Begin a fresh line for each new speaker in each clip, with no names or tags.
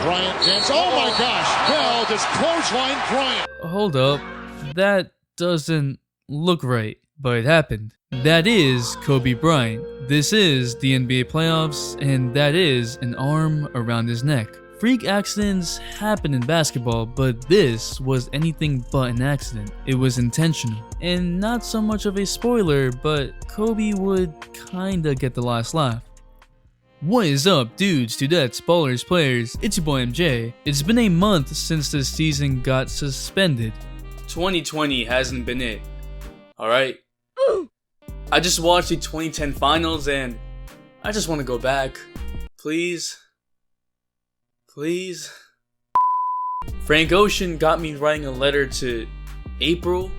Bryant dance. Oh my gosh. Bell just clothesline Bryant.
Hold up. That doesn't look right, but it happened. That is Kobe Bryant. This is the NBA playoffs, and that is an arm around his neck. Freak accidents happen in basketball, but this was anything but an accident. It was intentional. And not so much of a spoiler, but Kobe would kinda get the last laugh. What is up, dudes, dudettes, ballers, players? It's your boy MJ. It's been a month since the season got suspended. 2020 hasn't been it. Alright? I just watched the 2010 finals and I just want to go back. Please. Please. Frank Ocean got me writing a letter to April.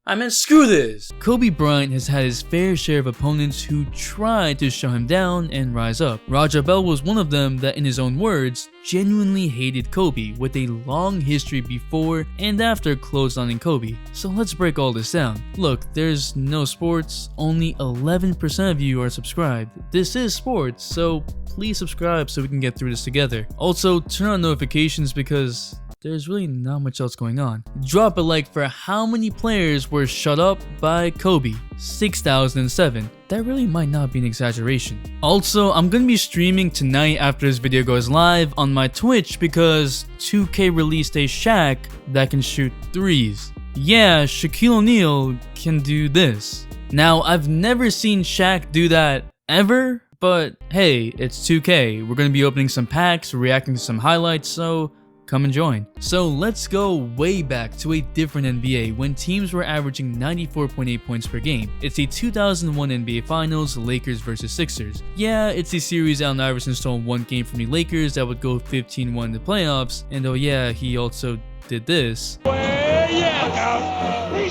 I meant screw this! Kobe Bryant has had his fair share of opponents who tried to shut him down and rise up. Raja Bell was one of them that, in his own words, genuinely hated Kobe with a long history before and after clotheslining Kobe. So let's break all this down. Look, there's no sports, only 11% of you are subscribed. This is sports, so please subscribe so we can get through this together. Also, turn on notifications because there's really not much else going on. Drop a like for how many players were shut up by Kobe. 6,007. That really might not be an exaggeration. Also, I'm gonna be streaming tonight after this video goes live on my Twitch because 2K released a Shaq that can shoot threes. Yeah, Shaquille O'Neal can do this. Now, I've never seen Shaq do that ever, but hey, it's 2K. We're gonna be opening some packs, reacting to some highlights, so come and join. So let's go way back to a different NBA when teams were averaging 94.8 points per game. It's the 2001 NBA Finals, Lakers vs Sixers. Yeah, it's a series Allen Iverson stole one game from the Lakers that would go 15-1 in the playoffs, and oh yeah, he also did this.
He's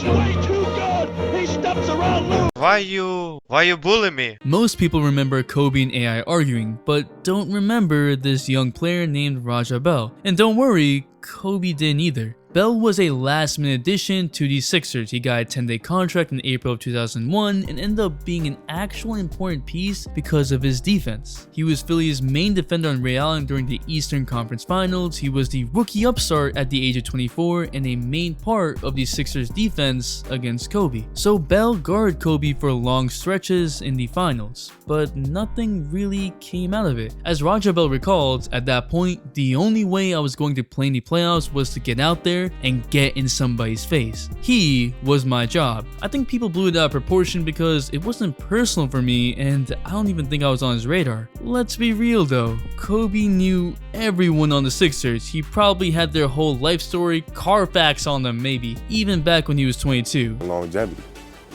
way too good. He steps around loose.
Why you bully me?
Most people remember Kobe and AI arguing, but don't remember this young player named Raja Bell. And don't worry, Kobe didn't either. Bell was a last-minute addition to the Sixers. He got a 10-day contract in April of 2001 and ended up being an actual important piece because of his defense. He was Philly's main defender on Ray Allen during the Eastern Conference Finals. He was the rookie upstart at the age of 24 and a main part of the Sixers' defense against Kobe. So Bell guarded Kobe for long stretches in the finals, but nothing really came out of it. As Raja Bell recalled, at that point, the only way I was going to play in the playoffs was to get out there and get in somebody's face. He was my job. I think people blew it out of proportion because it wasn't personal for me and I don't even think I was on his radar. Let's be real though, Kobe knew everyone on the Sixers. He probably had their whole life story, Carfax on them maybe, even back when he was 22.
Longevity.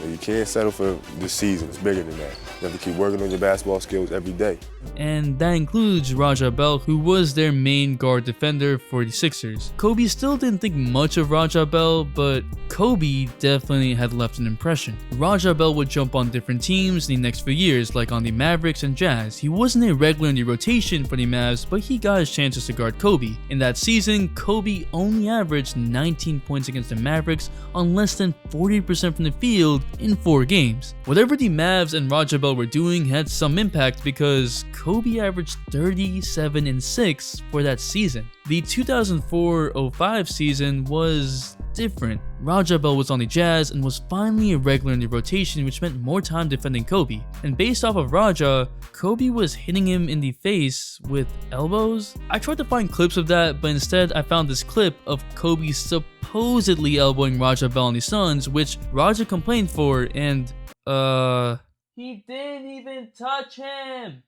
You can't settle for this season. It's bigger than that. You have to keep working on your basketball skills every day.
And that includes Raja Bell, who was their main guard defender for the Sixers. Kobe still didn't think much of Raja Bell, but Kobe definitely had left an impression. Raja Bell would jump on different teams in the next few years, like on the Mavericks and Jazz. He wasn't a regular in the rotation for the Mavs, but he got his chances to guard Kobe. In that season, Kobe only averaged 19 points against the Mavericks on less than 40% from the field in 4 games. Whatever the Mavs and Raja Bell were doing had some impact because Kobe averaged 37 and 6 for that season. The 2004-05 season was different. Raja Bell was on the Jazz and was finally a regular in the rotation, which meant more time defending Kobe. And based off of Raja, Kobe was hitting him in the face with elbows. I tried to find clips of that, but instead I found this clip of Kobe supposedly elbowing Raja Bell on the Suns, which Raja complained for, and he didn't even touch him!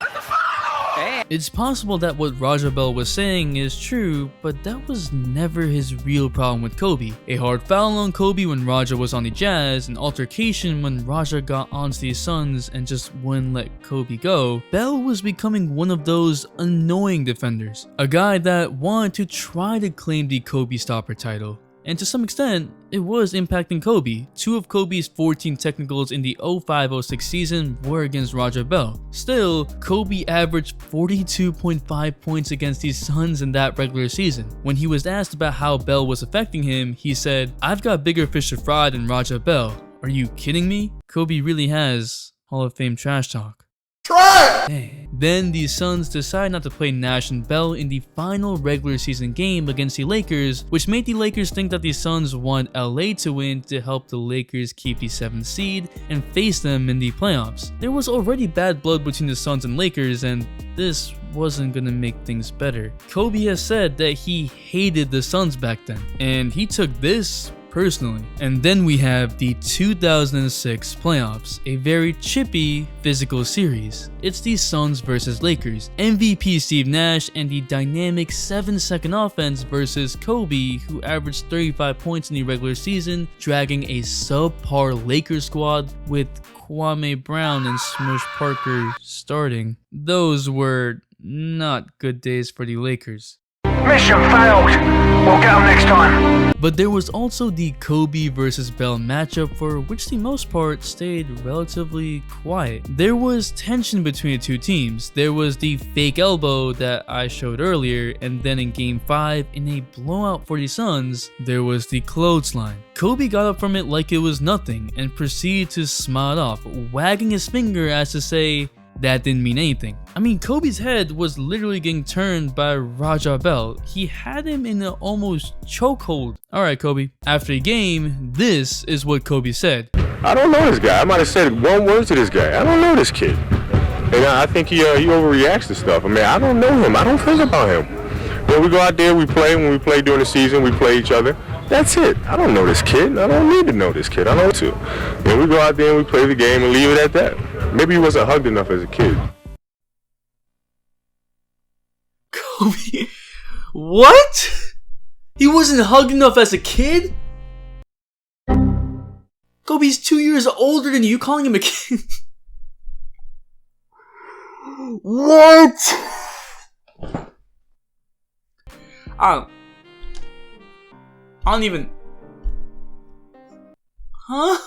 It's possible that what Raja Bell was saying is true, but that was never his real problem with Kobe. A hard foul on Kobe when Raja was on the Jazz, an altercation when Raja got onto the Suns and just wouldn't let Kobe go. Bell was becoming one of those annoying defenders, a guy that wanted to try to claim the Kobe stopper title. And to some extent, it was impacting Kobe. 2 of Kobe's 14 technicals in the 05-06 season were against Raja Bell. Still, Kobe averaged 42.5 points against the Suns in that regular season. When he was asked about how Bell was affecting him, he said, "I've got bigger fish to fry than Raja Bell. Are you kidding me?" Kobe really has Hall of Fame trash talk. Dang. Then the Suns decide not to play Nash and Bell in the final regular season game against the Lakers, which made the Lakers think that the Suns want LA to win to help the Lakers keep the 7th seed and face them in the playoffs. There was already bad blood between the Suns and Lakers, and this wasn't gonna make things better. Kobe has said that he hated the Suns back then, and he took this personally. And then we have the 2006 playoffs, a very chippy physical series. It's the Suns versus Lakers, MVP Steve Nash and the dynamic 7-second offense versus Kobe, who averaged 35 points in the regular season, dragging a subpar Lakers squad with Kwame Brown and Smush Parker starting. Those were not good days for the Lakers.
Mission failed. We'll get them next time.
But there was also the Kobe versus Bell matchup, for which the most part stayed relatively quiet. There was tension between the two teams. There was the fake elbow that I showed earlier, and then in game 5, in a blowout for the Suns, there was the clothesline. Kobe got up from it like it was nothing and proceeded to smile it off, wagging his finger as to say, that didn't mean anything. I mean, Kobe's head was literally getting turned by Raja Bell. He had him in an almost chokehold. Alright, Kobe. After the game, this is what Kobe said.
I don't know this guy. I might have said one word to this guy. I don't know this kid. And I think he overreacts to stuff. I mean, I don't know him. I don't think about him. When we go out there, we play. When we play during the season, we play each other. That's it. I don't know this kid. I don't need to know this kid. I know to. And we go out there and we play the game and leave it at that. Maybe he wasn't hugged enough as a kid.
Kobe? What? He wasn't hugged enough as a kid? Kobe's 2 years older than you, calling him a kid? What? I don't even... Huh?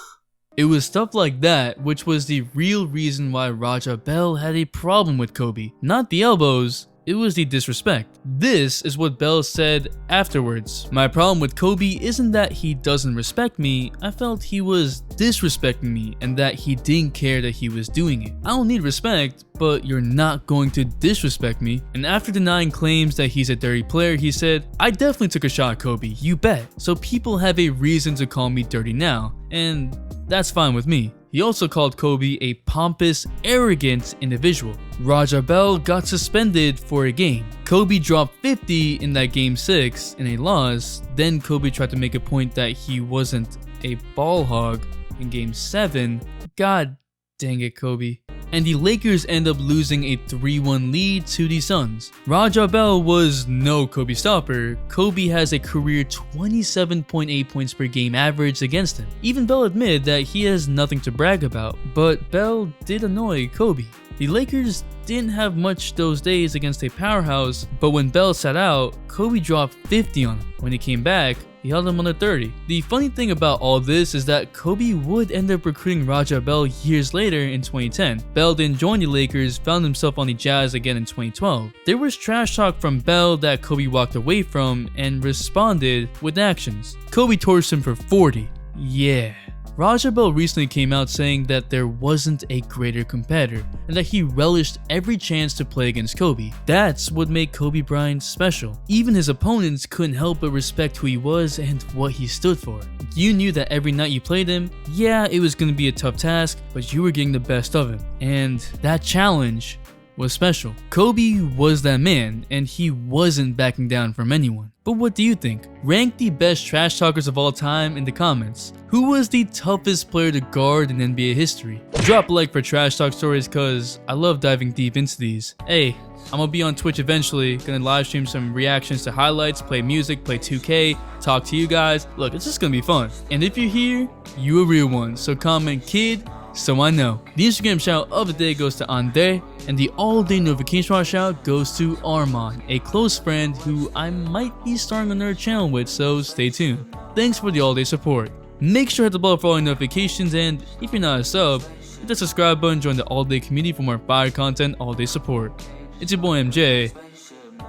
It was stuff like that which was the real reason why Raja Bell had a problem with Kobe. Not the elbows, it was the disrespect. This is what Bell said afterwards. My problem with Kobe isn't that he doesn't respect me, I felt he was disrespecting me and that he didn't care that he was doing it. I don't need respect, but you're not going to disrespect me. And after denying claims that he's a dirty player, he said, I definitely took a shot at Kobe, you bet. So people have a reason to call me dirty now, and that's fine with me. He also called Kobe a pompous, arrogant individual. Raja Bell got suspended for a game. Kobe dropped 50 in that game 6 in a loss. Then Kobe tried to make a point that he wasn't a ball hog in game 7. God dang it, Kobe. And the Lakers end up losing a 3-1 lead to the Suns. Raja Bell was no Kobe stopper. Kobe has a career 27.8 points per game average against him. Even Bell admitted that he has nothing to brag about, but Bell did annoy Kobe. The Lakers didn't have much those days against a powerhouse, but when Bell sat out, Kobe dropped 50 on him. When he came back, he held him under 30. The funny thing about all this is that Kobe would end up recruiting Raja Bell years later in 2010. Bell didn't join the Lakers, found himself on the Jazz again in 2012. There was trash talk from Bell that Kobe walked away from and responded with actions. Kobe torched him for 40. Yeah. Raja Bell recently came out saying that there wasn't a greater competitor and that he relished every chance to play against Kobe. That's what made Kobe Bryant special. Even his opponents couldn't help but respect who he was and what he stood for. You knew that every night you played him, yeah, it was going to be a tough task, but you were getting the best of him. And that challenge was special. Kobe was that man, and he wasn't backing down from anyone. But what do you think? Rank the best trash talkers of all time in the comments. Who was the toughest player to guard in NBA history? Drop a like for trash talk stories, cause I love diving deep into these. Hey, I'm gonna be on Twitch eventually, gonna live stream some reactions to highlights, play music, play 2K, talk to you guys. Look, it's just gonna be fun. And if you're here, you a real one, so comment kid, so I know. The Instagram shout of the day goes to Ande, and the all-day notification shout goes to Armand, a close friend who I might be starting another channel with, so stay tuned. Thanks for the all-day support. Make sure to hit the bell for all notifications, and if you're not a sub, hit the subscribe button, join the all-day community for more fire content, all-day support. It's your boy MJ.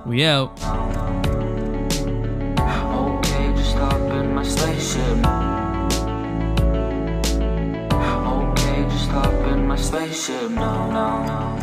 We out.
Okay, just stop in my spaceship. Okay, just stop in my spaceship. No.